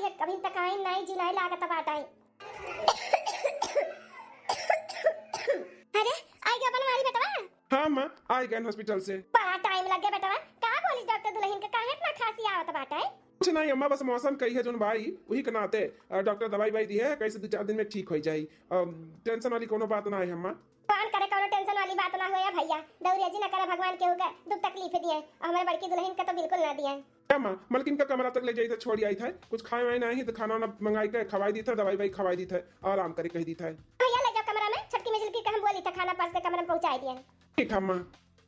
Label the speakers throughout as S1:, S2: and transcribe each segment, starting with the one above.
S1: है कभी तक आई नहीं जी नहीं लागत बाटा है। अरे आई गया बनवारी बेटवा।
S2: हाँ माँ आ गए हॉस्पिटल से।
S1: बड़ा टाइम लग गया बेटवा। का बोली डॉक्टर दुल्हन के काहे इतना खांसी आवत बाटा है?
S2: कुछ नहीं अम्मा बस मौसम कही है जोन भाई वही के नाते डॉक्टर दवाई वाई दी है कैसे 2-4 दिन में ठीक हो जाई। टेंशन वाली कोनो बात ना है अम्मा।
S1: भगवान करे कोनो टेंशन वाली बात ना होया भैया। दौरिया जी ना करे भगवान के होगा दुख तकलीफ दिए हमारे बड़की दुल्हन का तो बिल्कुल ना दिए।
S2: अम्मा मलकिन का कमरा तक ले जाई था छोड़ी आई था कुछ खाए वाए नहीं तो खाना वाना मंगाई के खवाई दी था दवाई वाई खवाई दी था आराम करे कही दी था।
S1: भैया ले जाओ कमरा में छटकी में झिलकी का हम बोली था खाना पास के कमरा में पहुंचाई दिए।
S2: ठीक है अम्मा।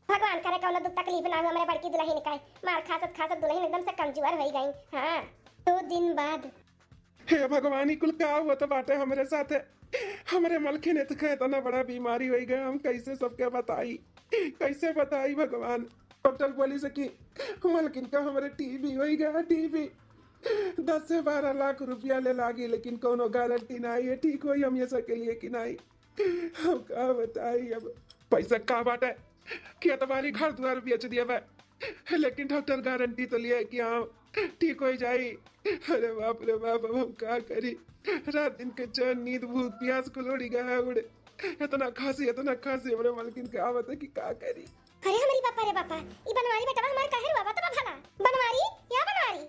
S1: भगवान करे कोनो दुख तकलीफ ना हो हमारे बड़की दुल्हन का। मार खासत खासत दुल्हन एकदम से कमजोर हो गई। हां 2 दिन बाद
S2: हे भगवान कुल का हुआ तो बाटे हमारे साथ है। हमारे मलकिन तो इतना बड़ा बीमारी हो गया हम कैसे सबके बताई कैसे बताई भगवान। डॉक्टर बोली से कि मलकिन का हमारे टीबी हो गया टीबी 10 से 12 लाख रुपया ले लागी लेकिन कोनो गारंटी नहीं है ठीक हो हम ये सब के लिए कि नहीं। हम का बताई अब पैसा का बाटे कि तुम्हारी घर द्वार बेच दिया बा लेकिन डॉक्टर गारंटी तो लिए कि हाँ ठीक हो जाई। अरे बाप रे बाप अब हम क्या करी रात दिन के चैन नींद भूख प्यास को लोड़ी गया उड़े इतना खांसी हमारे मलकिन के आवत है कि क्या करी।
S1: अरे हमारी पापा रे पापा ई बनवारी बेटवा हमार काहे रोवा तब भला बनवारी या बनवारी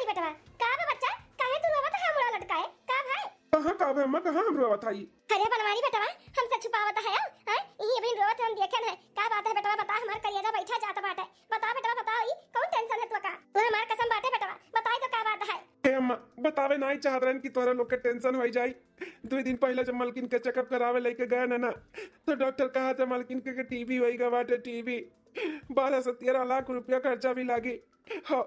S1: बेटवा का बा बच्चा काहे तू रोवा त हमरा लटकाए का भाई
S2: कहां का बे अम्मा कहां हम रोवत आई।
S1: अरे बनवारी बेटवा हमसे छुपावत है हैं ई अभी रोवत हम देखे है का बात है बेटवा बता हमार कलिया बैठा जात बाटे बता बेटवा बता ई कौन टेंशन है तू का तू हमार कसम बाटे बेटवा बताई तो का बात है।
S2: हे अम्मा बतावे नहीं चाहत रहन कि तोरा लोग के टेंशन हो जाई। 2 दिन पहले जब मलकिन के चेकअप करावे लेके गए ना तो डॉक्टर कहा था मलकिन के टीबी होई बाटे टीबी 12 से 13 लाख रुपया खर्चा भी लागी। हाँ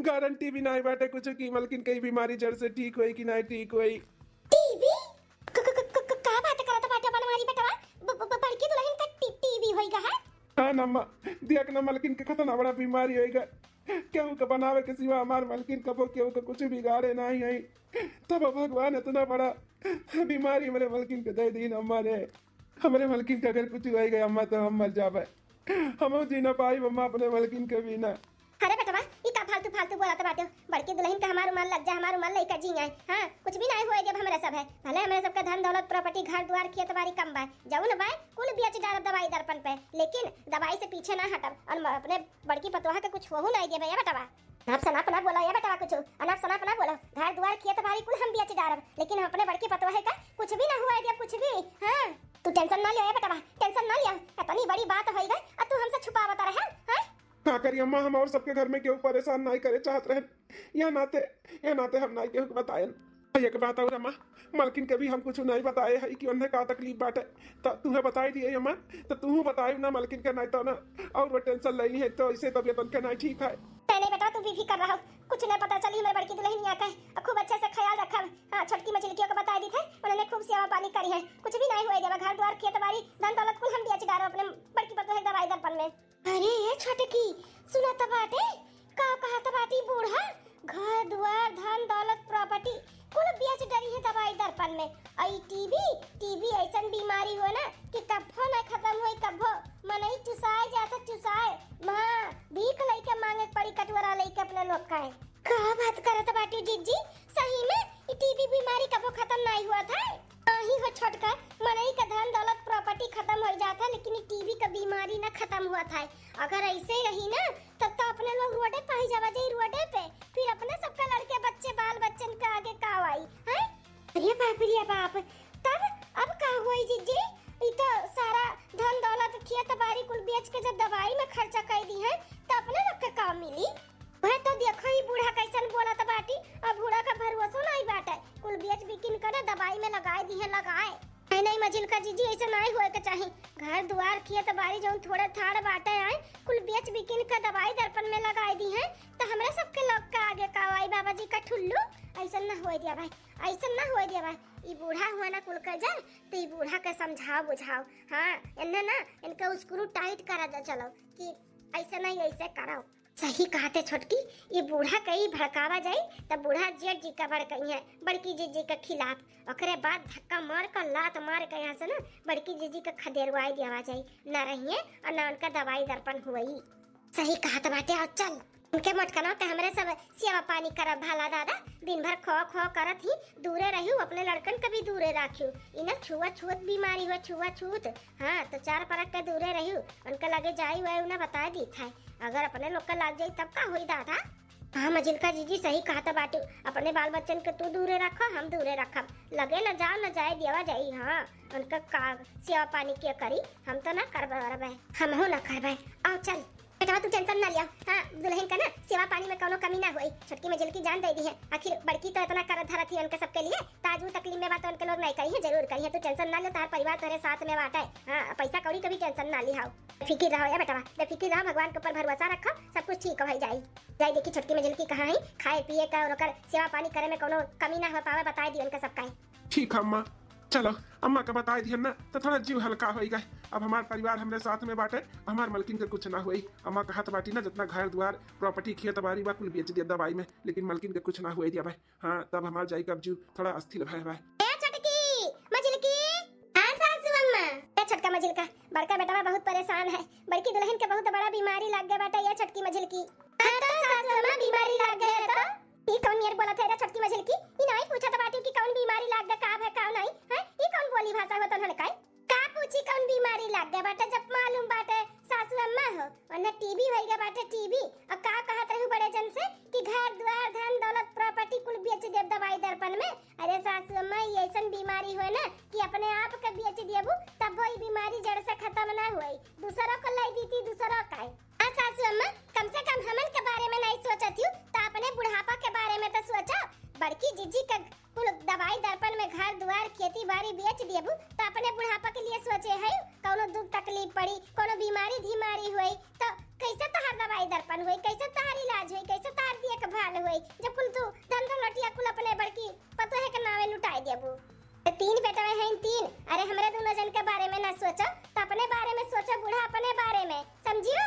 S2: गारंटी भी नहीं बाटे कुछ की मलकिन की बीमारी जड़ से ठीक होई कि नहीं ठीक होई।
S1: टीबी का बात करत बाटे बनवारी बेटवा बड़की दुल्हन का टीबी होईगा है।
S2: हाँ नम्मा देख न मलकिन के खतना बड़ा बीमारी होईगा केहू के बनावे के सिवा हमार मलकिन कबो केहू के कुछ बिगाड़े नहीं है तब भगवान इतना बड़ा बीमारी हमारे मलकिन के दे दी अम्मा ने। हमारे मलकिन का अगर कुछ हो गया अम्मा तो हम मर जावे हम जी ना पाई अम्मा अपने मलकिन के बिना।
S1: अरे बेटवा ई का फालतू बोलत बाटे बड़की दुल्हन का हमार मन लग जा हमार मन लइका जी आए। हां कुछ भी नहीं होए जब हमरा सब है भले हमरा सब का धन दौलत प्रॉपर्टी घर द्वार खेत बाड़ी कम बा जाऊ न बा कुल बेच डाल दवाई दर्पण पे लेकिन दवाई से पीछे ना हटब और अपने बड़की पतोहा के कुछ होहु नहीं देबे या बेटवा। आप सना अपना बोलो या बेटवा कुछ अनाप सना अपना बोलो घर द्वार खेत बाड़ी कुल हम बेच डालब लेकिन हम अपने बड़की पतोहा का कुछ भी ना हुआ जब कुछ भी। हां तू टेंशन ना ले बेटवा टेंशन ना ले इतनी बड़ी बात होई गई और तू हमसे छुपावत रहे हैं।
S2: हाँ करिए अम्मा हम और सबके घर में केहू परेशान नहीं करे चाहत रहे या नाते हम नहीं केहू के बताए। एक बात और अम्मा मलकिन के भी हम कुछ नहीं बताए है कि उन्हें का तकलीफ बाटे तो तुम्हें बताई दिए अम्मा तो तू बताई ना मलकिन के नहीं तो ना और वो टेंशन लेनी है तो इसे तबियत उनके नहीं ठीक है।
S1: नहीं बेटा तू भी फिक्र रहो कुछ नहीं पता चली हमारी बड़की दुल्हन यहाँ का खूब अच्छे से ख्याल रखा। हाँ छोटकी मछलियों को बता दी थे उन्होंने खूब सेवा पानी करी है कुछ भी नहीं हुआ जब घर द्वार खेत बाड़ी धन दौलत कुल हम बेच डालो अपने बड़की पतोह दवाई दर्पण में। अरे ये छोटकी सुना तो बाटे का कहा तो बाटी बूढ़ा घर द्वार धन दौलत प्रॉपर्टी कुल बेच डरी है दवाई दर्पण में। आई टीबी ऐसन बीमारी हो ना कि कभो ना खत्म होई कभो मनई चुसाए जाता चुसाए मां भीख लइके मांगे पड़ी कटोरा लइके अपने लोग का है। का बात करत बाटी जीजी सही में टीबी बीमारी कभो खत्म नहीं हुआ था नहीं हो छोटका मनई का धन दौलत प्रॉपर्टी खत्म हो जाता लेकिन टीबी का बीमारी ना खत्म हुआ था। अगर ऐसे ही रही ना तब तो अपने लोग रोडे पे ही जावा जाई रोडे पे फिर अपने सबका लड़के बच्चे बाल बच्चन का आगे का आई है। अरे बाप तब अब का हुई जीजी ई तो सारा धन दौलत खेत बाड़ी कुल बेच के जब दवाई में खर्चा कर दी है तो अपने लोग के काम मिली। वह तो देखो ही बूढ़ा कैसन बोलत बाटी और बूढ़ा का भरोसा नहीं बाटे कुल बेच बिकिन कर दवाई में लगाए दी है लगाए नहीं मजिल का जीजी ऐसा नहीं होए के चाहिए। घर द्वार खेत बाड़ी जो थोड़े थाड़ बाटे आए कुल बेच बिकिन का दवाई दर्पण में लगाए दी है तो हमरे सबके लोग का आगे का आई बाबा जी का ठुल्लू ऐसा ना होए दिया भाई ऐसा ना होए दिया भाई। ई बूढ़ा हुआ ना कुल कर जा तो ई बूढ़ा के समझाओ बुझाओ। हाँ इन्हें ना इनका स्क्रू टाइट करा जा चलो कि ऐसा नहीं ऐसे करो। सही कहते छोटकी ये बूढ़ा कहीं भड़कावा जाई तब बूढ़ा जेठ जी का भड़कई है बड़की जीजी के खिलाफ ओकरे बाद धक्का मार कर लात मार के यहाँ से ना बड़की जीजी का खदेरवाई दिया जाई न रहिए और न उनका दवाई दर्पण हुई। सही कहत बाटे और चल उनके मटकना के हमरे सब सेवा पानी करब भला दादा, दिन भर खो खो करत ही दूरे रहियो, अपने लड़कन के भी दूरे राखियो। इन्हें छुआछूत बीमारी हो, छुआछूत। हाँ तो 4 परक के दूरे रहियो, उनके लगे जाई हुए उन्हें बता दी था। अगर अपने लोग का लग जाई तब का हुई दादा। हाँ मजिलका जीजी सही कहा था बाटू, अपने बाल बच्चन के तू दूरे रखो, हम दूरे रखब। लगे न जाओ न जाए देवा जाई। हाँ उनका का सेवा पानी के करी, हम तो ना करबे, हम हो ना करबे। आओ चल बेटा तू टेंशन ना लिया। हाँ दुल्हन का ना सेवा पानी में कोनो कमी ना होई। छोटकी में की जान दे दी है, आखिर बड़की तो इतना कर धरत ही उनके सबके लिए, ताजू तकलीफ में बात उनके लोग नहीं करी है, जरूर करी है। तू टेंशन ना ले, तार परिवार तेरे साथ में बाटा है। हाँ पैसा कौड़ी कभी टेंशन ना लिहाओ, फिक्र रहो या बेटा, बेफिक्र रहो, भगवान के ऊपर भरोसा रखो, सब कुछ ठीक हो जाई। जाई देखी छोटकी में की कहाँ है, खाए पिए का और ओकर सेवा पानी करे में कोनो कमी ना हो पावे, बता दी उनके सबका।
S2: ठीक है अम्मा, चलो अम्मा का बता दिया ना तो थोड़ा जीव हल्का हो गए। अब हमार परिवार हमरे साथ में बाटे, हमार मलकिन के कुछ ना हुई। अम्मा का हाथ बाटी ना जितना घर द्वार प्रॉपर्टी खेत बाड़ी बा कुल बेच दिया दवाई में, लेकिन मलकिन के कुछ ना हुई दिया भाई। हाँ तब हमार जाई कब जीव थोड़ा अस्थिर भाई भाई।
S1: छोटका मजिल का बड़का बेटा बहुत परेशान है, बड़की दुल्हन के बहुत बड़ा बीमारी लग गया बेटा। ये छोटकी मजिल की बीमारी लग गया है तो ये कौन यार बोला था रे छोटकी मजिल की? ये नहीं पूछा था बाटी की कौन बीमारी लग गया, का है का नहीं है? ये कौन बोली भाषा हो तन्हन का पूछी कौन बीमारी लग गया बेटा? जब मालूम बाटे सासू अम्मा हो वरना टीबी हो गया बाटे, टीबी। अब का कहत रहू बड़े जन से कि घर द्वार धन दौलत प्रॉपर्टी कुल बेच दे दवाई दर्पण में। अरे सासू अम्मा ये ऐसन बीमारी हो ना कि अपने आप के बेच देबू तब वो बीमारी जड़ से खत्म ना होई, दूसरों को लाई दी थी दूसरों का। हां सासू अम्मा कम से कम हमन के बारे में नहीं सोचत हूं तो अपने बुढ़ापा के बारे में तो सोचो। बड़की जीजी का कुल दवाई दर्पण में घर द्वार खेती बाड़ी बेच देबू तो अपने बुढ़ापा के लिए सोचे है, कोनो दुख तकलीफ पड़ी, कोनो बीमारी धीमारी हुई तो कैसे तहार दवाई दर्पण हुई, कैसे तहार इलाज हुई, कैसे तहार देखभाल हुई, जब कुल तू धन दौलतिया कुल अपने बड़की पतो है के नावे लुटाई देबू। 3 बेटा हैं 3। अरे हमरे दोनों जन के बारे में ना सोचो तो अपने बारे में सोचो, बूढ़ा अपने बारे में समझियो।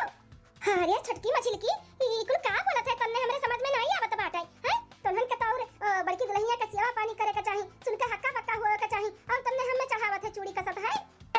S1: हाँ अरे छोटकी मछली की ये कुल का बोलत है तन्ने हमरे समझ में नहीं आवत बाटे हैं। तन्हन के तौर बड़की दुल्हनिया का सेवा पानी करे का चाही, सुन के हक्का बक्का होए का चाही, और तन्ने हमें चढ़ावत है चूड़ी कसत है।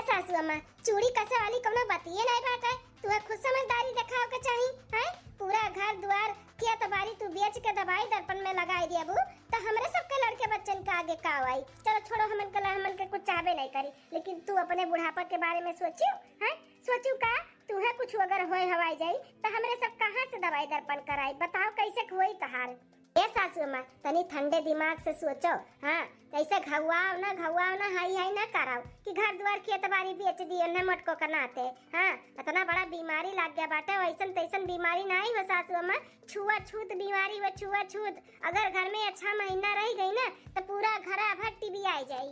S1: सासू अम्मा चूड़ी कसे वाली कोनो बतिए नहीं बाटे, तू खुद समझदारी दिखाओ के चाही है। पूरा घर द्वार खेत बाड़ी तू बेच के दवाई दर्पण में लगाई देबू तो हमरे सबके लड़के बच्चन का आगे का आई। चलो छोड़ो हमन के कुछ चाहबे नहीं करी, लेकिन तू अपने बुढ़ापा के बारे में सोचियो है, सोचू का तू है कुछ अगर होए हवाई जाई तो हमरे सब कहां से दवाई दर्पण कराई, बताओ कैसे होई तहार। ए सासू अम्मा तनी ठंडे दिमाग से सोचो। हाँ कैसे घुआओ ना हाई ना कराओ कि घर द्वार खेत बाड़ी बेच दिए न मटको करनाते। हाँ इतना बड़ा बीमारी लग गया बाटे, वैसन तैसन बीमारी नहीं हो सासू अम्मा, छुआछूत बीमारी हो, छुआछूत। अगर घर में अच्छा महीना रह गई ना तो पूरा घर भर टीबी आ जाई।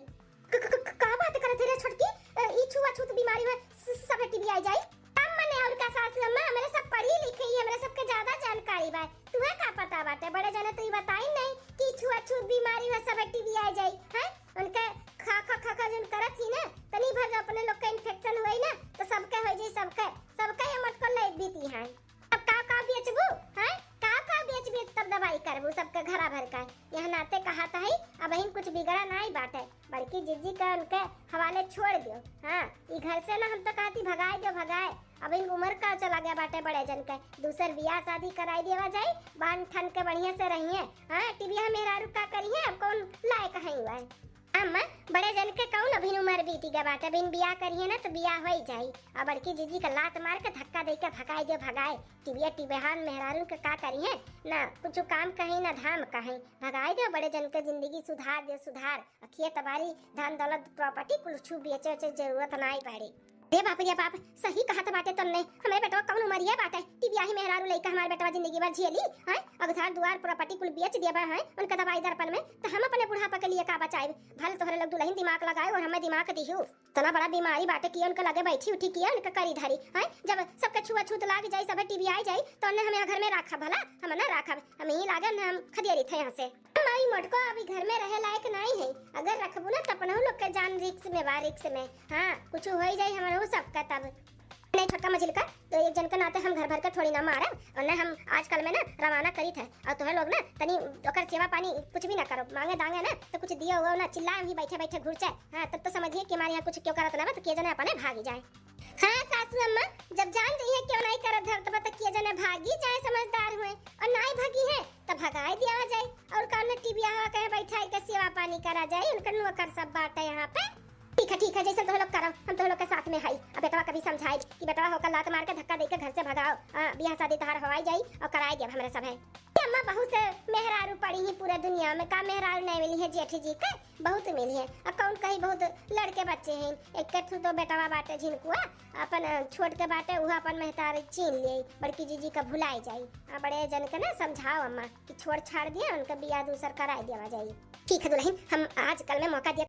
S1: का बात करत रे छोटकी, ई छुआछूत बीमारी हो सब टीबी आ जाई? हम मने और का सासू अम्मा हमरे सब पढ़ी लिखी है, हमरे सबके ज्यादा जानकारी बा, तुहे का पता बाटे? बड़े जने तू बताई नहीं कि छुआछूत बीमारी हो सब टीबी आ जाई है। उनके खा जन करत ही ना तनी भर अपने लोग का इन्फेक्शन हुई ना तो सबके हो जाई, सबके ये मटको ले बीती है। अब का बेचबू है, का बेच तब दवाई करबू सबके घरा भर का। यह नाते कहत है अब इन कुछ बिगड़ा नहीं बाटे, बड़की जीजी का उनके हवाले छोड़ दियो। हाँ ई घर से ना हम तो कहती भगाए, अब इन उम्र का चला गया बाटे बड़े जन के, दूसर बियाह शादी कराई देवा जाए, बांध ठन के बढ़िया से रहिए। हाँ टीबिया मेरा रुका करिए, अब कौन लायक है हुआ अम्मा बड़े जन के कौन अभी उम्र बीती गया बाटे, बिन बियाह करिए ना तो बियाह हो जाई। अब बड़की जीजी का लात मार के धक्का दे के भगाए टिबिया टिबहान मेहरारू के का करिए ना, कुछ काम कहीं ना धाम कहीं, भगाए दो बड़े जन के जिंदगी सुधार। खेत बाड़ी धन दौलत प्रॉपर्टी कुछ बेचे जरूरत नहीं पड़ी। रे बाप रे बाप सही कहा था बाटे तुमने, हमारे बेटवा कौन उमरिया बाटे टिबिया ही मेहरारू लइका हमारे बेटवा जिंदगी भर झेली है। अब घर द्वार प्रॉपर्टी कुल बेच दिया है उनका दवाई दर्पण में, तो हम अपने बुढ़ापा के लिए का बचाए? भले तोहरे लोग दुल्हन दिमाग लगाए और हमें दिमाग दिहु, तना बड़ा बीमारी बाटे किया उनका लगे बैठी उठी किया उनका करी धरी है। जब सबके छुआछूत लाग जाए सब टीबी आ जाए तो हमें घर में रखा, भला हम ना रखा, हम ही लागे ना हम खदेरी थे यहाँ से। हमारी मटको अभी घर में रहे लायक नहीं है, अगर रखबू ना तो अपना लोग के जान रिक्स में। हाँ कुछ हो जाए हमारे सबका तब नहीं छोटका मछली का तो एक जन के नाते हम घर भर के थोड़ी ना मारब, और ना हम आजकल में ना रवाना करी थे और तुम्हें लोग ना तनी ओकर सेवा पानी कुछ भी ना करो, मांगे दांगे ना तो कुछ दियो हो ना चिल्लाए ही बैठे घुरचे। हाँ तब तो समझिए कि हमारे यहाँ कुछ क्यों करत ना तो के जने अपने भाग जाए। हाँ सासू अम्मा, जब जान जाइए क्यों नहीं करत धरत बता किए जने भागी चाहे समझदार हुए और नहीं भागी है तो भगाए दिया जाए और कौन टिबिया हवा कहे बैठाई के सेवा पानी करा जाए, उनका नौकर सब बाटे यहाँ पे। ठीक है जैसे तुम लोग करो, हम तुम लोग के साथ में है। अब बेटवा कभी समझाई कि बेटवा होकर लात मार के धक्का देके घर से भगाओ, बियाह शादी तहार हवाई जाई और कराई दिया हमरे सब है। अम्मा बहुत से मेहरारू पड़ी ही पूरे दुनिया में, का मेहरारू नहीं मिली है जेठी जी के, बहुत मिली है। और कौन कहीं बहुत लड़के बच्चे हैं, एक के तो बेटवा बाटे झिनकुआ अपन छोट के बाटे उहा अपन मेहतार चीन ले बड़की जीजी का भुलाई जाई। बड़े जन के ना समझाओ अम्मा कि छोड़ छाड़ दिया उनका बियाह दूसर कराई दिया जाई। ठीक है दुल्हन, हम आज कल में मौका दिया